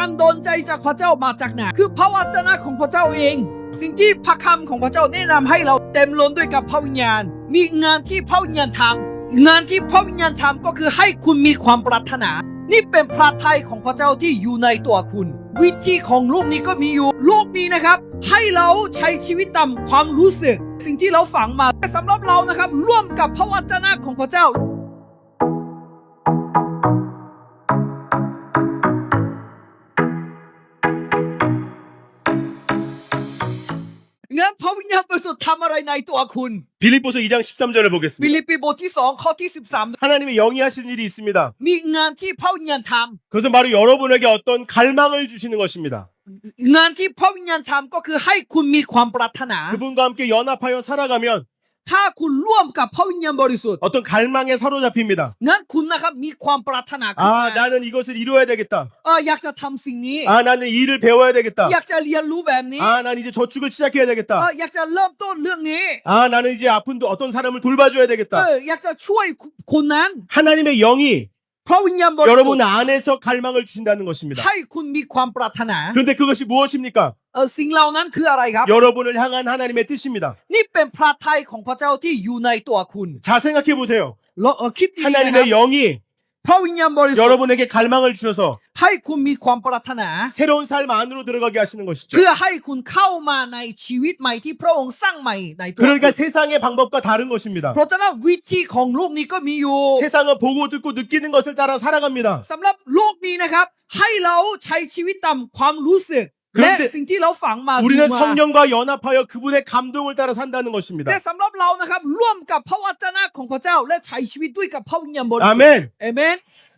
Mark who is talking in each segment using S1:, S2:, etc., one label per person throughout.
S1: การโดนใจจากพระเจ้ามาจากไหนคือพระวจนะของพระเจ้าเองสิ่งที่พระคำของพระเจ้าแนะนำให้เราเต็มล้นด้วยกับพระวิญญาณมีงานที่พระวิญญาณทำงานที่พระวิญญาณทำก็คือให้คุณมีความปรารถนานี่เป็นพระทัยของพระเจ้าที่อยู่ในตัวคุณวิธีของโลกนี้ก็มีอยู่โลกนี้นะครับให้เราใช้ชีวิตตามความรู้สึกสิ่งที่เราฝังมาแต่สำหรับเรานะครับร่วมกับพระวจนะของพระเจ้างั้นพระวิญญาณบริสุทธิ์ทำอะไรในตัวคุณ
S2: 빌립보서 2장 13절을
S1: ฟิลิ
S2: 보겠습니다.
S1: ปปีบทที่2ข้อที่13
S2: 하나님의 영이 하시는 일이 있습니다.
S1: มีงานที่พระวิญญาณท
S2: 그것은 바로 여러분에게 어떤 갈망을 주시는 것입니다.
S1: ำงานที่พระวิญญาณทำก็คือให้คุณมีความปรารถนา
S2: 그분과 함께 연합하여 살아가면
S1: ถ้าคุณร่วมกับพระวิญญาณบริสุทธิ์
S2: 어떤 갈망에 사로잡힙니다.
S1: งั้นคุณนะครับมีความปรารถนาขึ้น
S2: 아,
S1: มา
S2: 나는 이것을 이루어야 되겠다.
S1: อยากจะทำสิ่งนี้
S2: 아, 나는 일을 배워야 되겠다.
S1: อยากจะเรียนรู้แบบนี้
S2: 아, 난 이제 저축을 시작해야 되겠다.
S1: อยากจะเริ่มต้นเรื่องนี้
S2: 아, 나는 이제 아픈 어떤 사람을 돌봐줘야 되겠다.
S1: อยากจะช่วยคนนั้น
S2: 하나님의 영이
S1: พระวิญญาณบริสุท
S2: 여러분
S1: ธิ์
S2: 안에서 갈망을 주신다는 것입니다.
S1: ให้คุณมีความปรารถนา
S2: 그런데 그것이 무엇입니까?
S1: สิ่งเหล่านั้นคืออะไรครับ
S2: 여러분을 향한 하나님의 뜻입니다.
S1: นี่เป็นพระทัยของพระเจ้าที่อยู่ในตัวคุณ
S2: 자, 생각해 보세요.
S1: คิดดีๆนะครับ
S2: 하나님의 영이
S1: พระวิญญาณบริสุทธิ์
S2: 여러분에게 갈망을 주셔서
S1: ให้คุณมีความปรารถนา
S2: 새로운 삶 안으로 들어가게 하시는 것이죠.
S1: เพื่อให้คุณเข้ามาในชีวิตใหม่ที่พระองค์สร้างใหม่ในตัว
S2: 그러니까
S1: คุณ
S2: 세상의 방법과 다른 것입니다.
S1: เพราะฉะนั้นวิธีของโลกนี้ก็มีอยู่
S2: 세상은 보고 듣고 느끼는 것을 따라 살아갑니다.
S1: สำหรับโลกนี้นะครับให้เราใช้ชีวิตตามความรู้สึก
S2: 그런데
S1: และสิ่งที่เราฝังมา
S2: 우리는
S1: ดูมา
S2: 성령과 연합하여 그분의 감동을 따라 산다는 것입니다.
S1: แต่สำหรับเรานะครับร่วมกับพระวจนะของพระเจ้าและใช้ชีวิตด้วยกับพระวิญญาณบริสุทธิ์
S2: 아멘.
S1: เอเมน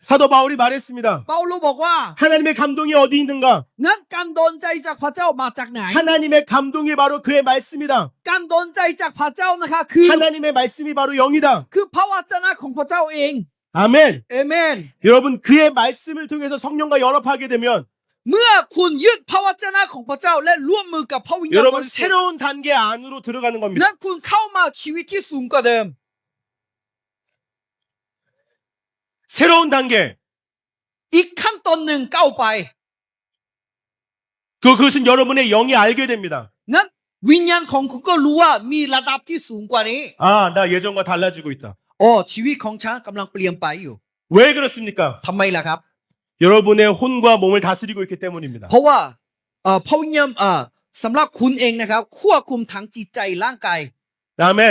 S2: 사도 바울이 말했습니다.
S1: เปาโลบอกว่า
S2: 하나님의 감동이 어디 있는가?
S1: งั้นการโดนใจจากพระเจ้ามาจากไหน
S2: 하나님의 감동이 바로 그의 말씀이다.
S1: การโดนใจจากพระเจ้านะคะคือ
S2: 하나님의 말씀이 바로 영이다.
S1: คือพระวจนะของพระเจ้าเอง
S2: 아멘.
S1: เอเมน
S2: 여러분 그의 말씀을 통해서 성령과 연합하게 되면
S1: เมื่อคุณยึดพระวจนะของพระเจ้าและร่วมมือกับพระวิญญาณบ
S2: 여러분
S1: ริสุทธิ์
S2: 새로운 단계 안으로 들어가는 겁니다.
S1: นั้นคุณเข้ามาชีวิตที่สูงกว่าเดิม
S2: 새로운 단계.
S1: อีกขั้นตอนหนึ่งก้าวไป
S2: 그것은 여러분의 영이 알게 됩니다.
S1: นั้นวิญญาณของคุณก็รู้ว่ามีระดับที่สูงกว่านี้
S2: 아, 나 예전과 달라지고 있다.
S1: ชีวิตของฉันกำลังเปลี่ยนไปอยู่
S2: 왜 그렇습니까?
S1: ทำไมล่ะครับ
S2: 여러분의 혼과 몸을 다스리고 있기 때문입니다.
S1: เพราะว่าพระวิญญาณสำหรับคุณเองนะครับควบคุมทั้งจิตใจร่างกาย
S2: 아멘.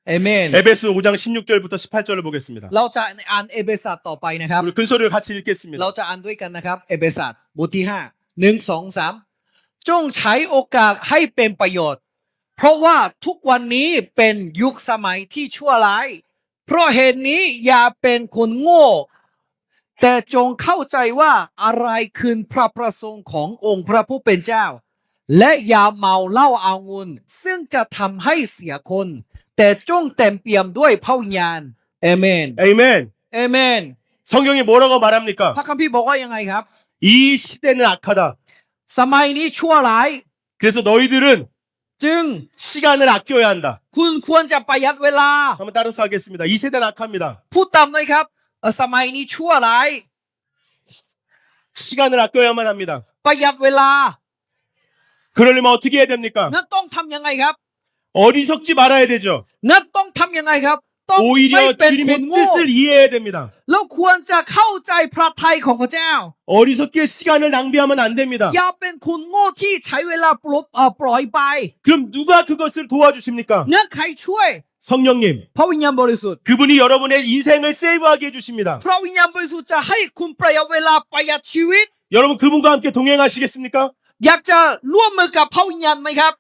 S1: เอเมน
S2: 에베소 5장 16절부터 18절을 보겠습니다.
S1: เราจะอ่านเอเบซัสต่อไปนะครับ
S2: 우리 큰 소리를 같이 읽겠습니다.
S1: เราจะอ่านด้วยกันนะครับเอเบซัสบทที่5 1 2 3จงใช้โอกาสให้เป็นประโยชน์ เพราะว่าทุกวันนี้เป็นยุคสมัยที่ชั่วร้าย เพราะเหตุนี้อย่าเป็นคนโง่ แต่จงเข้าใจว่าอะไรคือพระประสงค์ขององค์พระผู้เป็นเจ้า และอย่าเมาเหล้าเอางุ่นซึ่งจะทำให้เสียคน แต่จงเต็มเปี่ยมด้วยพระวิญญาณเอเมน
S2: 아멘.
S1: เอเมน
S2: 성경이 뭐라고 말합니까?
S1: พระคัมภีร์บอกว่ายังไงครับ
S2: 이 시대는 악하다.
S1: สมัยนี้ชั่วร้าย
S2: 그래서 너희들은
S1: จึง
S2: 시간을 아껴야 한다.
S1: คุณควรจะประหยัดเวลา
S2: 한번 따라서 하겠습니다. 이 세대는 악합니다.
S1: พูดตามหน่อยครับสมัยนี้ชั่วร้าย
S2: 시간을 아껴야만 합니다.
S1: ประหยัดเวลา
S2: 그러려면 어떻게 해야 됩니까?
S1: นั่นต้องทำยังไงครับ
S2: 어리석지 말아야 되죠.
S1: นั่นต้องทำยังไงครับ ต้องไม่
S2: 오히려
S1: เป็นคน
S2: 주님의
S1: โง่
S2: 뜻을 이해해야 됩니다.
S1: เราควรจะเข้าใจพระทัยของพระเจ้า
S2: 어리석게 시간을 낭비하면 안 됩니다.
S1: อย่าเป็นคนโง่ที่ใช้เวลาปล่อยไป
S2: 그럼 누가 그것을 도와주십니까?
S1: นั่นใครช่วย
S2: 성령님.
S1: พระวิญญาณบริสุทธิ์
S2: 그분이 여러분의 인생을 세이브하게 해주십니다.
S1: พระวิญญาณบริสุทธิ์จะให้คุณประหยัดเวลาประหยัดชีวิต
S2: 여러분 그분과 함께 동행하시겠습니까?
S1: อยากจะร่วมมือกับพระวิญญาณไหมครับ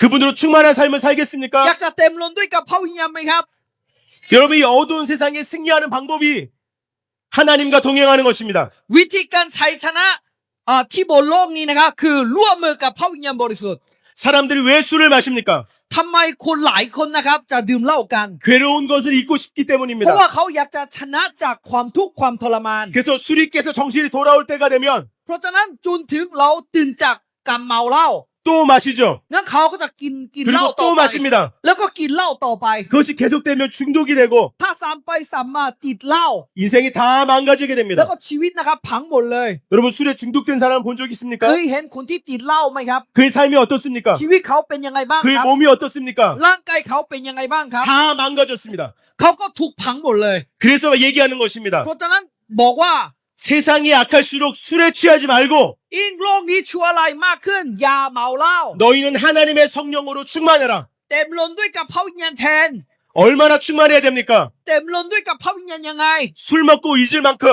S2: 그분으로 충만한 삶을
S1: อยาก
S2: 살겠습니까?
S1: จะเต็มล้นด้วยกับพระวิญญาณไหมครับ
S2: 여러분 이 어두운 세상에 승리하는 방법이 하나님과 동행하는 것입니다.
S1: วิธีการใช้ชนะที่บนโลกนี้นะครับคือร่วมมือกับพระวิญญาณบริสุทธิ์
S2: 사람들이 왜 술을 마십니까?
S1: ทำไมคนหลายคนนะครับจะดื่มเหล้ากัน
S2: 괴로운 것을 잊고 싶기
S1: เพราะ
S2: 때문입니다.
S1: ว่าเขาอยากจะชนะจากความทุกข์ความทรมาน
S2: 그래서 술이 깨서 정신이 돌아올 때가 되면
S1: เพราะฉะนั้นจนถึงเราตื่นจากการเมาเหล้า
S2: 또 마시죠.
S1: งั้นเขาก็จะกินเหล้า
S2: 그리고
S1: ต่อ
S2: 또
S1: ไป
S2: 마십니다.
S1: แล้วก็กินเหล้าต่อไป
S2: 그것이 계속되면 중독이 되고
S1: ถ้าซ้ำไปซ้ำมาติดเหล้า
S2: 인생이 다 망가지게
S1: แล้ว
S2: 됩니다.
S1: ก็ชีวิตนะครับพังหมดเลย
S2: 여러분 술에 중독된 사람 본 적
S1: เค
S2: 있습니까?
S1: ยเห็นคนที่ติดเหล้าไหมครับ
S2: 그의 삶이 어떻습니까?
S1: ชีวิตเขาเป็นยังไงบ้าง
S2: 그의
S1: ครับ
S2: 몸이 어떻습니까?
S1: ร่างกายเขาเป็นยังไงบ้างครับ
S2: 다 망가졌습니다.
S1: เขาก็ถูกพังหมดเลย
S2: 그래서 얘기하는 것입니다.
S1: เพราะฉะนั้นบอกว่า
S2: 세상이 약할수록 술에 취하지 말고
S1: ยิ่งโลกนี้ชั่วร้ายมากขึ้นอย่าเมาเหล้า
S2: 너희는 하나님의 성령으로 충만해라.
S1: เต็มล้นด้วยกับพระวิญญาณแทน
S2: 얼마나 충만해야 됩니까?
S1: เต็มล้นด้วยกับพระวิญญาณยังไง
S2: 술 먹고 잊을 만큼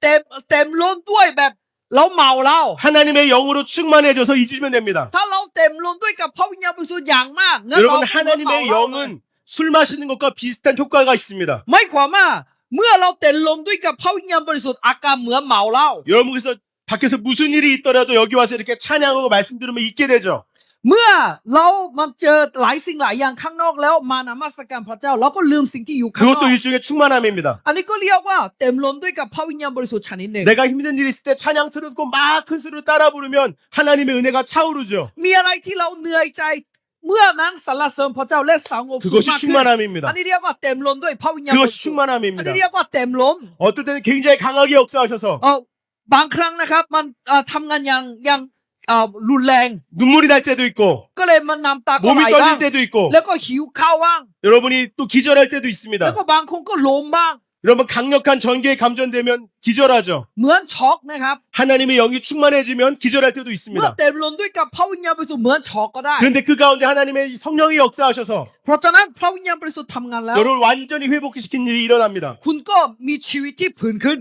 S1: เต็มล้นด้วยแบบเราเมาเหล้า
S2: 하나님의 영으로 충만해져서 잊으면 됩니다.
S1: ถ้าเราเต็มล้นด้วยกับพระวิญญาณบริสุทธิ์อย่างมากงั้นเรา
S2: 여러분
S1: ก็เหมือนเมา
S2: 하나님의
S1: เหล้าเลย
S2: 영은 술 마시는 것과 비슷한 효과가 있습니다.
S1: ไม่ความว่าเมื่อเราเต็มล้นด้วยกับพระวิญญาณบริสุทธิ์อาการเหมือนเมาเหล้า
S2: 여러분 그래서 밖에서 무슨 일이 있더라도 여기 와서 이렇게 찬양하고 말씀 들으면 잊게 되죠.
S1: เมื่อเรามันเจอหลายสิ่งหลายอย่างข้างนอกแล้วมานมัสการพระเจ้าเราก็ลืมสิ่งที่อยู่ข้างนอก
S2: 그것도 일종의 충만함입니다.
S1: อันนี้ก็เรียกว่าเต็มล้นด้วยกับพระวิญญาณบริสุทธิ์ชนิดหนึ่ง
S2: 내가 힘든 일 있을 때 찬양 틀어듣고 막 큰 소리로 따라 부르면 하나님의 은혜가 차오르죠.
S1: มีอะไรที่เราเหนื่อยใจ เมื่อนั้นสรรเสริญพระเจ้าและสงบสุข
S2: 그것이
S1: มากขึ้น
S2: 충만함입니다.
S1: อันนี้เรียกว่าเต็มล้นด้วยพระวิญญาณบริ
S2: 그것이
S1: สุทธิ์อัน
S2: 충만함입니다.
S1: นี้เรียกว่าเต็มล้น
S2: 어떨 때는 굉장히 강하게 역사하셔서
S1: บางครั้งนะครับมันทำงานอย่างรุนแรง
S2: 눈물이 날 때도 있고
S1: ก็เลยมันน้ำตาก็ไหล
S2: 몸이
S1: บ้าง
S2: 떨릴 때도 있고
S1: แล้วก็หิวข้าวบ้าง
S2: 여러분이 또 기절할 때도
S1: แล้ว
S2: 있습니다.
S1: ก็บางคนก็ล้มบ้าง
S2: 여러분 강력한 전기에 감전되면 기절하죠.
S1: เหมือนช็อกนะครับ
S2: 하나님의 영이 충만해지면 기절할 때도
S1: เมื่อ
S2: 있습니다.
S1: เต็มล้นด้วยกับพระวิญญาณบริสุทธิ์เหมือนช็อกก็ได้
S2: 그런데 그 가운데 하나님의 성령이 역사하셔서
S1: เพราะฉะนั้นพระวิญญาณบริสุทธิ์ทำงานแล้ว
S2: 여러분 완전히 회복시킨 일이 일어납니다.
S1: คุณก็มีชีวิตที่ผื่นขึ้น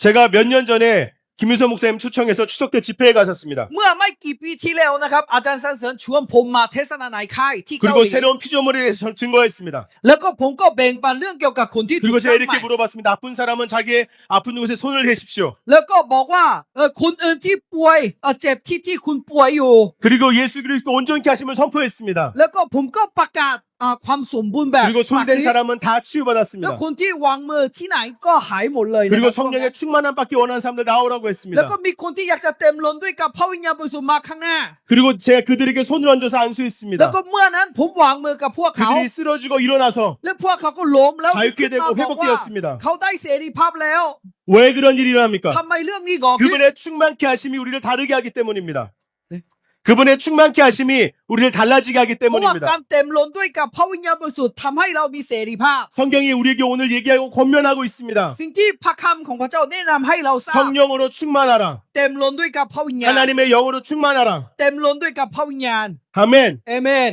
S2: 제가 몇 년 전에 김윤서 목사님 초청해서 추석 때 집회에 가셨습니다.
S1: เมื่อไม่กี่ปีที่แล้วนะครับอาจารย์สันเสริญชวนผมมาเทศนาในค่ายที่เกาห
S2: 그리고
S1: ลี
S2: 새로운 피조물에 대해서 증거했습니다.
S1: แล้วก็ผมก็แบ่งปันเรื่องเกี่ยวกับคนที่ถู
S2: 그리고
S1: กสร้า
S2: 제가
S1: งใหม่
S2: 이렇게 물어봤습니다. 아픈 사람은 자기의 아픈 곳에 손을 대십시오.
S1: แล้วก็บอกว่าคนอื่นที่ป่วยเจ็บที่คุณป่วยอยู่
S2: 그리고 예수 그리스도 온전케 하심을 선포했습니다.
S1: แล้วก็ผมก็ประกาศความสมบูรณ์แบบ
S2: 그리고
S1: ฝาก
S2: 손댄
S1: นี้
S2: 사람은 다
S1: แล้ว
S2: 치유받았습니다.
S1: คนที่วางมือที่ไหนก็หายหมดเลยนะค
S2: 그리고
S1: รับ
S2: 성령의 충만함 받기 원하는 사람들 나오라고
S1: แล้ว
S2: 했습니다.
S1: ก็มีคนที่อยากจะเต็มล้นด้วยกับพระวิญญาณบริสุทธิ์มาข้างหน้า
S2: 그리고 제가 그들에게 손을 얹어서
S1: แล้ว
S2: 안수했습니다.
S1: ก็เมื่อนั้นผมวางมือกับพวกเขา
S2: 그들이 쓰러지고 일어나서
S1: และพวกเขาก็ล้มแล้ว
S2: 자유케
S1: ขึ้นมา
S2: 되고
S1: บอกว่า
S2: 회복되었습니다.
S1: เขาได้เสรีภาพแล้ว
S2: 왜 그런 일이 일어납니까?
S1: ทำไมเรื่องนี้ก่อขึ้น
S2: 그분의 충만케 하심이 우리를 다르게 하기 때문입니다.
S1: 네.
S2: 그분의 충만케 하심이 우리를 달라지게 하기
S1: เพราะว่า
S2: 때문입니다.
S1: การเต็มล้นด้วยกับพระวิญญาณบริสุทธิ์ทำให้เรามีเสรีภาพ
S2: 성경이 우리에게 오늘 얘기하고 권면하고 있습니다.
S1: สิ่งที่พระคำของพระเจ้าแนะนำให้เราทราบ
S2: 성령으로 충만하라.
S1: เต็มล้นด้วยกับพระวิญญาณ
S2: 하나님의 영으로 충만하라.
S1: เต็มล้นด้วยกับพระวิญญาณ
S2: 아멘.
S1: เอเมน